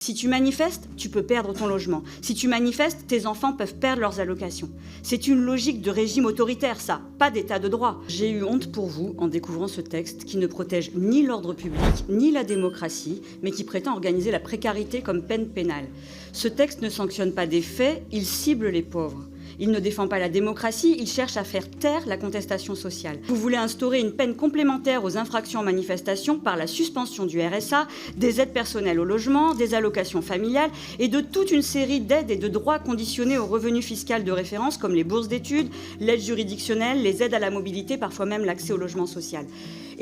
Si tu manifestes, tu peux perdre ton logement. Si tu manifestes, tes enfants peuvent perdre leurs allocations. C'est une logique de régime autoritaire, ça, pas d'état de droit. J'ai eu honte pour vous en découvrant ce texte qui ne protège ni l'ordre public, ni la démocratie, mais qui prétend organiser la précarité comme peine pénale. Ce texte ne sanctionne pas des faits, il cible les pauvres. Il ne défend pas la démocratie, il cherche à faire taire la contestation sociale. Vous voulez instaurer une peine complémentaire aux infractions en manifestation par la suspension du RSA, des aides personnelles au logement, des allocations familiales et de toute une série d'aides et de droits conditionnés au revenu fiscal de référence comme les bourses d'études, l'aide juridictionnelle, les aides à la mobilité, parfois même l'accès au logement social.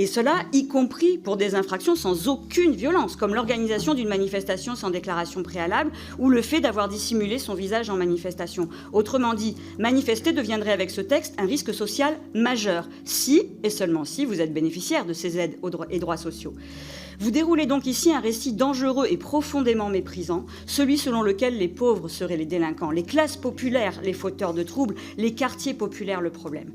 Et cela, y compris pour des infractions sans aucune violence, comme l'organisation d'une manifestation sans déclaration préalable ou le fait d'avoir dissimulé son visage en manifestation. Autrement dit, manifester deviendrait avec ce texte un risque social majeur, si, et seulement si, vous êtes bénéficiaire de ces aides et droits sociaux. Vous déroulez donc ici un récit dangereux et profondément méprisant, celui selon lequel les pauvres seraient les délinquants, les classes populaires les fauteurs de troubles, les quartiers populaires le problème.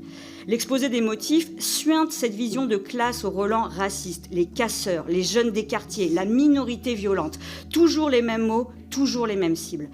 L'exposé des motifs suinte cette vision de classe au relent raciste, les casseurs, les jeunes des quartiers, la minorité violente, toujours les mêmes mots, toujours les mêmes cibles.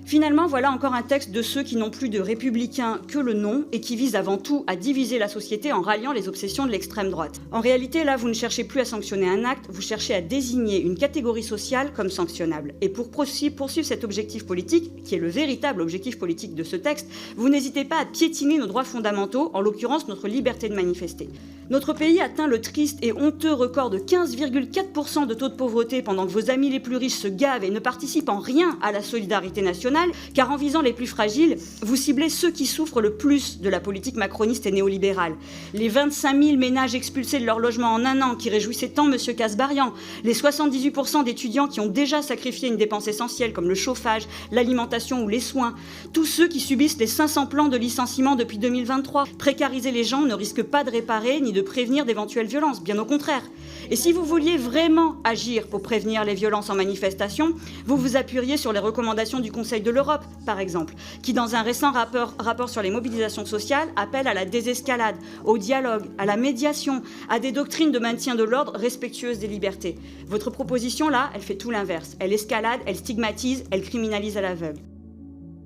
Finalement, voilà encore un texte de ceux qui n'ont plus de républicains que le nom et qui visent avant tout à diviser la société en ralliant les obsessions de l'extrême droite. En réalité, là, vous ne cherchez plus à sanctionner un acte, vous cherchez à désigner une catégorie sociale comme sanctionnable. Et pour poursuivre cet objectif politique, qui est le véritable objectif politique de ce texte, vous n'hésitez pas à piétiner nos droits fondamentaux, en l'occurrence notre liberté de manifester. Notre pays atteint le triste et honteux record de 15,4% de taux de pauvreté pendant que vos amis les plus riches se gavent et ne participent en rien à la solidarité nationale, car en visant les plus fragiles, vous ciblez ceux qui souffrent le plus de la politique macroniste et néolibérale. Les 25 000 ménages expulsés de leur logement en un an qui réjouissaient tant M. Kasbarian, les 78% d'étudiants qui ont déjà sacrifié une dépense essentielle comme le chauffage, l'alimentation ou les soins, tous ceux qui subissent les 500 plans de licenciement depuis 2023. Précariser les gens ne risque pas de réparer ni de prévenir d'éventuelles violences, bien au contraire. Et si vous vouliez vraiment agir pour prévenir les violences en manifestation, vous vous appuieriez sur les recommandations du Conseil de l'Europe, par exemple, qui dans un récent rapport sur les mobilisations sociales appelle à la désescalade, au dialogue, à la médiation, à des doctrines de maintien de l'ordre respectueuses des libertés. Votre proposition là, elle fait tout l'inverse. Elle escalade, elle stigmatise, elle criminalise à l'aveugle.